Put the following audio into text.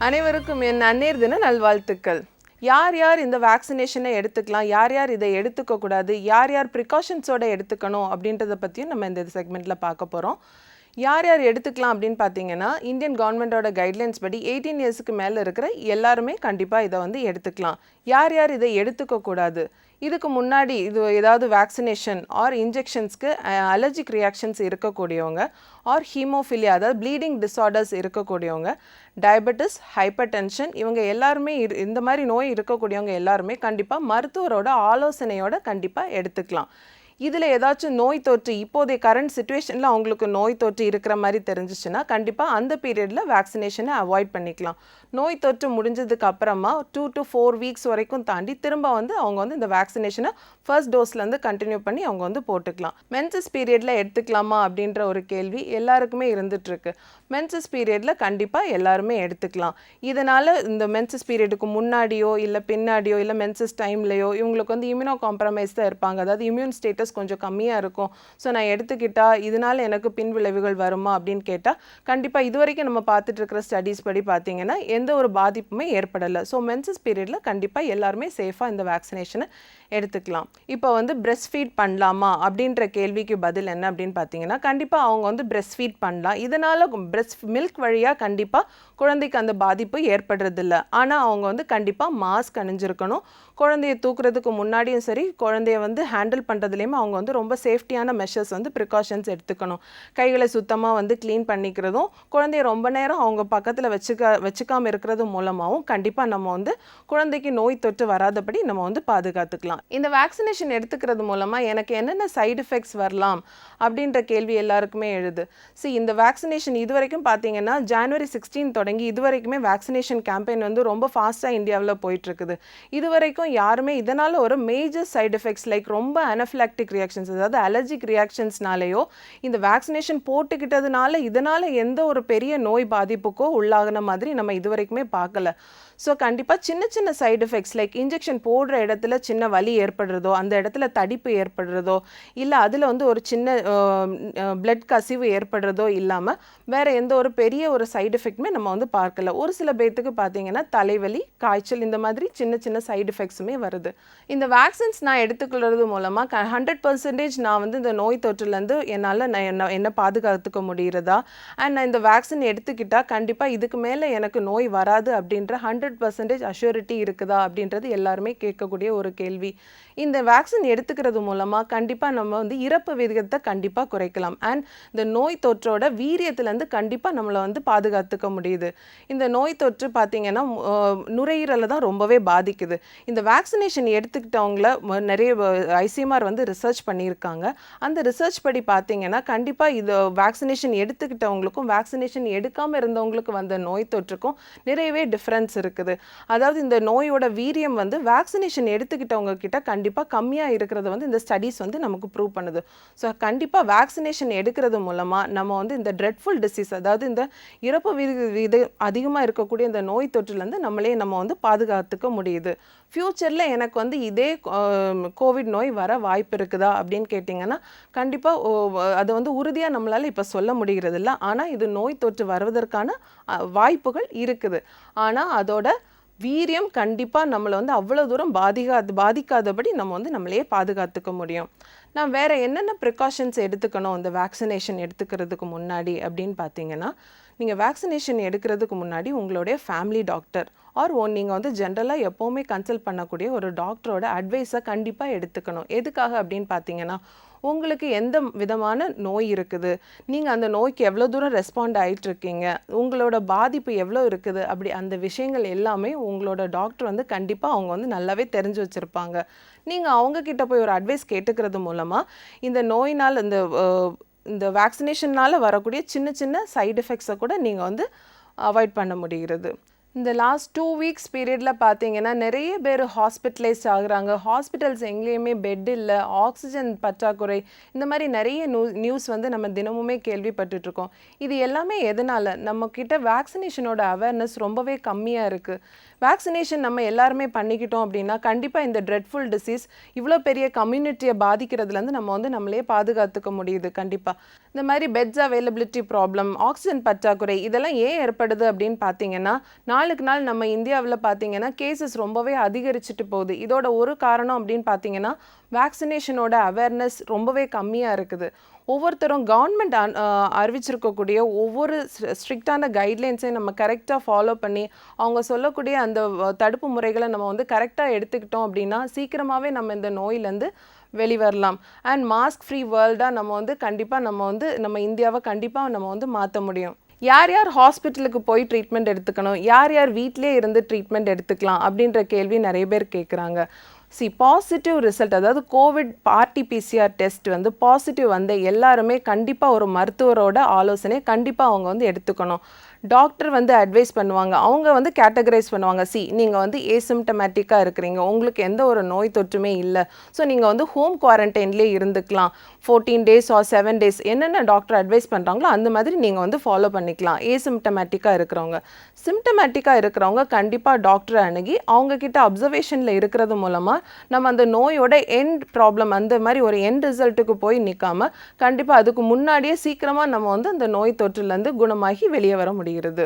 அனைவருக்கும் என் அன்னையர் தின நல்வாழ்த்துக்கள். யார் யார் இந்த வேக்சினேஷனை எடுத்துக்கலாம், யார் யார் இதை எடுத்துக்கக்கூடாது, யார் யார் ப்ரிகாஷன்ஸோடு எடுத்துக்கணும் அப்படின்றத பற்றியும் நம்ம இந்த செக்மெண்ட்டில் பார்க்க போகிறோம். யார் யார் எடுத்துக்கலாம் அப்படின்னு பார்த்தீங்கன்னா, இந்தியன் கவர்மெண்ட்டோட கைட்லைன்ஸ் படி 18 இயர்ஸுக்கு மேலே இருக்கிற எல்லாருமே கண்டிப்பாக இதை வந்து எடுத்துக்கலாம். யார் யார் இதை எடுத்துக்கக்கூடாது, இதுக்கு முன்னாடி இது ஏதாவது வேக்சினேஷன் ஆர் இன்ஜெக்ஷன்ஸ்க்கு அலர்ஜிக் ரியாக்ஷன்ஸ் இருக்கக்கூடியவங்க, ஆர் ஹீமோஃபிலியா அதாவது ப்ளீடிங் டிஸார்டர்ஸ் இருக்கக்கூடியவங்க, டயபெட்டிஸ், ஹைப்பர் டென்ஷன், இவங்க எல்லாருமே இந்த மாதிரி நோய் இருக்கக்கூடியவங்க எல்லாருமே கண்டிப்பாக மருத்துவரோட ஆலோசனையோட கண்டிப்பாக எடுத்துக்கலாம். இதில் ஏதாச்சும் நோய் தொற்று இப்போதைய கரண்ட் சுச்சுவேஷனில் அவங்களுக்கு நோய் தொற்று இருக்கிற மாதிரி தெரிஞ்சிச்சுன்னா கண்டிப்பாக அந்த பீரியடில் வேக்சினேஷனை அவாய்ட் பண்ணிக்கலாம். நோய் தொற்று முடிஞ்சதுக்கு அப்புறமா 2 to 4 வீக்ஸ் வரைக்கும் தாண்டி திரும்ப வந்து அவங்க வந்து இந்த வேக்சினேஷனை ஃபர்ஸ்ட் டோஸ்லேருந்து கண்டினியூ பண்ணி அவங்க வந்து போட்டுக்கலாம். மென்சஸ் பீரியடில் எடுத்துக்கலாமா அப்படின்ற ஒரு கேள்வி எல்லாருக்குமே இருந்துகிட்ருக்கு. மென்சஸ் பீரியடில் கண்டிப்பாக எல்லாருமே எடுத்துக்கலாம். இதனால் இந்த மென்சஸ் பீரியடுக்கு முன்னாடியோ இல்லை பின்னாடியோ இல்லை மென்சஸ் டைம்லையோ இவங்களுக்கு வந்து இம்யூனோ காம்ப்ரமைஸ் தான் இருப்பாங்க. அதாவது இம்யூன் ஸ்டேட்டஸ் கொஞ்சம் கம்மியாக இருக்கும். ஸோ நான் எடுத்துக்கிட்டா இதனால் எனக்கு பின் விளைவுகள் வருமா அப்படின்னு கேட்டால் கண்டிப்பாக இது வரைக்கும் நம்ம பார்த்துட்டு இருக்கிற ஸ்டடீஸ் படி பார்த்தீங்கன்னா எந்த ஒரு பாதிப்புமே ஏற்படலை. ஸோ மென்சஸ் பீரியடில் கண்டிப்பாக எல்லாருமே சேஃபாக இந்த வேக்சினேஷனை எடுத்துக்கலாம். இப்போ வந்து பிரெஸ்ட் ஃபீட் பண்ணலாமா அப்படின்ற கேள்விக்கு பதில் என்ன அப்படின்னு பார்த்தீங்கன்னா, கண்டிப்பாக அவங்க வந்து பிரெஸ்ட் ஃபீட் பண்ணலாம். இதனால் பிரெஸ்ட் மில்க் வழியாக கண்டிப்பாக குழந்தைக்கு அந்த பாதிப்பு ஏற்படுறதில்ல. ஆனால் அவங்க வந்து கண்டிப்பாக மாஸ்க் அணிஞ்சிருக்கணும். குழந்தைய தூக்குறதுக்கு முன்னாடியும் சரி, குழந்தைய வந்து ஹேண்டில் பண்ணுறதுலேயுமே அவங்க வந்து ரொம்ப சேஃப்டியான மெஷர்ஸ் வந்து ப்ரிகாஷன்ஸ் எடுத்துக்கணும். கைகளை சுத்தமாக வந்து க்ளீன் பண்ணிக்கிறதும், குழந்தைய ரொம்ப நேரம் அவங்க பக்கத்தில் வச்சுக்காமல் இருக்கிறது மூலமாகவும் கண்டிப்பாக நம்ம வந்து குழந்தைக்கு நோய் தொற்று வராதபடி நம்ம வந்து பாதுகாத்துக்கலாம். இந்த வேக்சினேஷன் எடுத்துக்கிறது மூலமாக எனக்கு என்னென்ன சைடு எஃபெக்ட்ஸ் வரலாம் அப்படின்ற கேள்வி எல்லாருக்குமே எழுது. இந்த வேக்சினேஷன் இது வரைக்கும் பார்த்தீங்கன்னா ஜனவரி 16 தொடங்கி இது வரைக்குமே வேக்சினேஷன் கேம்பெயின் வந்து ரொம்ப ஃபாஸ்ட்டாக இந்தியாவில் போயிட்டுருக்குது. இது வரைக்கும் யாருமே இதனால் ஒரு மேஜர் சைடு எஃபெக்ட்ஸ் லைக் ரொம்ப அனஃபிலாக்டிக் ரியாக்ஷன்ஸ் அதாவது அலர்ஜிக் ரியாக்ஷன்ஸ்னாலேயோ இந்த வேக்சினேஷன் போட்டுக்கிட்டதுனால இதனால் எந்த ஒரு பெரிய நோய் பாதிப்புக்கோ உள்ளாகின மாதிரி நம்ம இது வரைக்குமே பார்க்கல. ஸோ கண்டிப்பாக சின்ன சின்ன சைடு எஃபெக்ட்ஸ் லைக் இன்ஜெக்ஷன் போடுற இடத்துல சின்ன வலி ஏற்படுறதோ, அந்த இடத்துல தடிப்பு ஏற்படுறதோ, இல்லை அதில் வந்து ஒரு சின்ன பிளட் கசிவு ஏற்படுறதோ இல்லாமல் வேறு எந்த ஒரு பெரிய ஒரு சைடு எஃபெக்ட்டுமே நம்ம வந்து பார்க்கல. ஒரு சில பேர்த்துக்கு பார்த்தீங்கன்னா தலைவலி, காய்ச்சல் இந்த மாதிரி சின்ன சின்ன சைடு எஃபெக்ட்ஸுமே வருது. இந்த வேக்சின்ஸ் நான் எடுத்துக்கிறது மூலமாக 100% நான் வந்து இந்த நோய் தொற்றுலேருந்து என்னால் என்ன பாதுகாத்துக்க முடிகிறதா, அண்ட் நான் இந்த வேக்சின் எடுத்துக்கிட்டால் கண்டிப்பாக இதுக்கு மேலே எனக்கு நோய் வராது அப்படின்ற 100% அஷ்யூரிட்டி இருக்குதா அப்படின்றது எல்லாருமே கேட்கக்கூடிய ஒரு கேள்வி. இந்த வேக்சின் எடுத்துக்கிறது மூலமாக கண்டிப்பாக நம்ம வந்து இறப்பு விகிதத்தை கண்டிப்பாக குறைக்கலாம். அண்ட் இந்த நோய் தொற்றோட வீரியத்துலேருந்து கண்டிப்பாக நம்மளை வந்து பாதுகாத்துக்க முடியுது. இந்த நோய் தொற்று பார்த்திங்கன்னா நுரையீரலை தான் ரொம்பவே பாதிக்குது. இந்த வேக்சினேஷன் எடுத்துக்கிட்டவங்கள நிறைய ஐசிஎம்ஆர் வந்து ரிசர்ச் பண்ணியிருக்காங்க. அந்த ரிசர்ச் படி பார்த்திங்கன்னா கண்டிப்பாக இது வேக்சினேஷன் எடுத்துக்கிட்டவங்களுக்கும் வேக்சினேஷன் எடுக்காமல் இருந்தவங்களுக்கு வந்த நோய் தொற்றுக்கும் நிறையவே டிஃப்ரென்ஸ் இருக்குது. அதாவது இந்த நோயோட வீரியம் வந்து வேக்சினேஷன் எடுத்துக்கிட்டவங்க கிட்ட கண்டிப்பாக கம்மியாக இருக்கிறத வந்து இந்த ஸ்டடீஸ் வந்து நமக்கு ப்ரூவ் பண்ணுது. ஸோ கண்டிப்பாக வேக்சினேஷன் எடுக்கிறது மூலமாக நம்ம வந்து இந்த ட்ரெட்ஃபுல் டிசீஸ் அதாவது இந்த இறப்பு விகிதம் அதிகமாக இருக்கக்கூடிய இந்த நோய் தொற்றுலேருந்து நம்ம வந்து பாதுகாத்துக்க முடியுது. ஃப்யூச்சரில் எனக்கு வந்து இதே கோவிட் நோய் வர வாய்ப்பு இருக்குதா அப்படின்னு கேட்டிங்கன்னா கண்டிப்பாக அது வந்து உறுதியாக நம்மளால் இப்போ சொல்ல முடிகிறது இல்லை. ஆனால் இது நோய் தொற்று வருவதற்கான வாய்ப்புகள் இருக்குது. ஆனால் அதோட வீரியம் கண்டிப்பாக நம்மளை வந்து அவ்வளோ தூரம் பாதிக்காதபடி நம்ம வந்து நம்மளையே பாதுகாத்துக்க முடியும். நான் வேறு என்னென்ன ப்ரிகாஷன்ஸ் எடுத்துக்கணும் இந்த வேக்சினேஷன் எடுத்துக்கிறதுக்கு முன்னாடி அப்படின்னு பார்த்தீங்கன்னா, நீங்கள் வேக்சினேஷன் எடுக்கிறதுக்கு முன்னாடி உங்களுடைய ஃபேமிலி டாக்டர் ஆர் நீங்கள் வந்து ஜென்ரலாக எப்போவுமே கன்சல்ட் பண்ணக்கூடிய ஒரு டாக்டரோட அட்வைஸை கண்டிப்பாக எடுத்துக்கணும். எதுக்காக அப்படின்னு பார்த்தீங்கன்னா, உங்களுக்கு எந்த விதமான நோய் இருக்குது, நீங்கள் அந்த நோய்க்கு எவ்வளோ தூரம் ரெஸ்பாண்ட் ஆகிட்டுருக்கீங்க, உங்களோட பாதிப்பு எவ்வளோ இருக்குது, அப்படி அந்த விஷயங்கள் எல்லாமே உங்களோட டாக்டர் வந்து கண்டிப்பாக அவங்க வந்து நல்லாவே தெரிஞ்சு வச்சுருப்பாங்க. நீங்கள் அவங்கக்கிட்ட போய் ஒரு அட்வைஸ் கேட்டுக்கிறது மூலமாக இந்த நோயினால் இந்த வேக்சினேஷனால் வரக்கூடிய சின்ன சின்ன சைடு எஃபெக்ட்ஸை கூட நீங்கள் வந்து அவாய்ட் பண்ண முடிகிறது. இந்த லாஸ்ட் 2 வீக்ஸ் பீரியடில் பார்த்தீங்கன்னா நிறைய பேர் ஹாஸ்பிட்டலைஸ் ஆகுறாங்க. ஹாஸ்பிட்டல்ஸ் எங்கேயுமே பெட் இல்லை, ஆக்சிஜன் பற்றாக்குறை, இந்த மாதிரி நிறைய நியூஸ் வந்து நம்ம தினமுமே கேள்விப்பட்டுட்ருக்கோம். இது எல்லாமே எதனால் நம்மக்கிட்ட வேக்சினேஷனோட அவேர்னஸ் ரொம்பவே கம்மியாக இருக்குது. வேக்சினேஷன் நம்ம எல்லாருமே பண்ணிக்கிட்டோம் அப்படின்னா கண்டிப்பாக இந்த ட்ரெட்ஃபுல் டிசீஸ் இவ்வளோ பெரிய கம்யூனிட்டியை பாதிக்கிறதுலேருந்து நம்ம வந்து நம்மளே பாதுகாத்துக்க முடியுது. கண்டிப்பாக இந்த மாதிரி பெட்ஸ் அவைலபிலிட்டி ப்ராப்ளம், ஆக்சிஜன் பற்றாக்குறை இதெல்லாம் ஏன் ஏற்படுது அப்படின்னு பார்த்தீங்கன்னா, நாளுக்கு நாள் நம்ம இந்தியாவில் பார்த்தீங்கன்னா கேசஸ் ரொம்பவே அதிகரிச்சுட்டு போகுது. இதோட ஒரு காரணம் அப்படின்னு பார்த்தீங்கன்னா வேக்சினேஷனோட அவேர்னஸ் ரொம்பவே கம்மியாக இருக்குது. ஒவ்வொருத்தரும் கவர்மெண்ட் அறிவிச்சிருக்கக்கூடிய ஒவ்வொரு ஸ்ட்ரிக்டான கைட்லைன்ஸையும் நம்ம கரெக்டாக ஃபாலோ பண்ணி அவங்க சொல்லக்கூடிய அந்த தடுப்பு முறைகளை நம்ம வந்து கரெக்டாக எடுத்துக்கிட்டோம் அப்படின்னா சீக்கிரமாகவே நம்ம இந்த நோயிலேருந்து வெளிவரலாம். அண்ட் மாஸ்க் ஃப்ரீ வேர்ல்டாக நம்ம வந்து கண்டிப்பாக நம்ம இந்தியாவை கண்டிப்பாக நம்ம வந்து மாற்ற முடியும். யார் யார் ஹாஸ்பிட்டலுக்கு போய் ட்ரீட்மெண்ட் எடுத்துக்கணும், யார் யார் வீட்டிலே இருந்து ட்ரீட்மெண்ட் எடுத்துக்கலாம் அப்படின்ற கேள்வி நிறைய பேர் கேட்குறாங்க. பாசிட்டிவ் ரிசல்ட், அதாவது கோவிட் RT-PCR டெஸ்ட் வந்து பாசிட்டிவ் வந்த எல்லாருமே கண்டிப்பாக ஒரு மருத்துவரோட ஆலோசனை கண்டிப்பாக அவங்க வந்து எடுத்துக்கணும். டாக்டர் வந்து அட்வைஸ் பண்ணுவாங்க, அவங்க வந்து கேட்டகரைஸ் பண்ணுவாங்க. நீங்கள் வந்து ஏசிம்டமேட்டிக்காக இருக்கிறீங்க, உங்களுக்கு எந்த ஒரு நோய் தொற்றுமே இல்லை, ஸோ நீங்கள் வந்து ஹோம் குவாரண்டைன்லேயே இருந்துக்கலாம் 14 days or 7 days என்னென்ன டாக்டர் அட்வைஸ் பண்ணுறாங்களோ அந்த மாதிரி நீங்கள் வந்து ஃபாலோ பண்ணிக்கலாம். ஏசிம்டமேட்டிக்காக இருக்கிறவங்க. சிம்டமேட்டிக்காக இருக்கிறவங்க கண்டிப்பாக டாக்டரை அணுகி அவங்கக்கிட்ட அப்சர்வேஷனில் இருக்கிறது மூலமாக நம்ம அந்த நோயோட எண்ட் ப்ராப்ளம் அந்த மாதிரி ஒரு எண்ட் ரிசல்ட்டுக்கு போய் நிற்காம கண்டிப்பாக அதுக்கு முன்னாடியே சீக்கிரமாக நம்ம வந்து அந்த நோய் தொற்றுலேருந்து குணமாகி வெளியே வர முடிகிறது.